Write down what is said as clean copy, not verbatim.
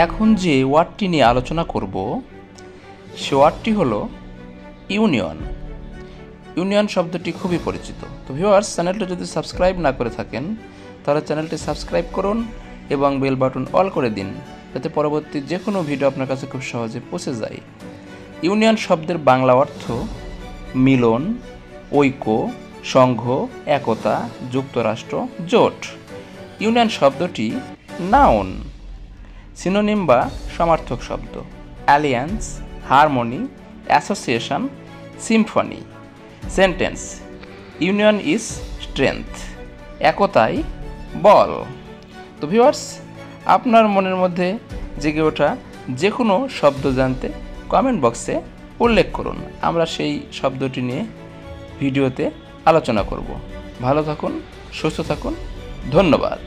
এখন যে ওয়ার্ডটি নিয়ে আলোচনা করব সে ওয়ার্ডটি হলো ইউনিয়ন। ইউনিয়ন শব্দটি খুবই পরিচিত। তো ভিউয়ার্স, চ্যানেলটি যদি সাবস্ক্রাইব না করে থাকেন তাহলে চ্যানেলটি সাবস্ক্রাইব করুন এবং বেল বাটন অল করে দিন, যাতে পরবর্তী যে কোনো ভিডিও আপনার কাছে খুব সহজে পৌঁছে যায়। ইউনিয়ন শব্দের বাংলা অর্থ মিলন, ঐক্য, সংঘ, একতা, যুক্তরাষ্ট্র, জোট। ইউনিয়ন শব্দটি নাউন। সিনোনিম বা সমার্থক শব্দ: alliance, harmony, association, symphony. Sentence: union is strength. একতাই বল। তো ভিউয়ার্স, আপনার মনের মধ্যে জেগে ওঠা যে কোনো শব্দ জানতে কমেন্ট বক্সে উল্লেখ করুন। আমরা সেই শব্দটি নিয়ে ভিডিওতে আলোচনা করব। ভালো থাকুন, সুস্থ থাকুন, ধন্যবাদ।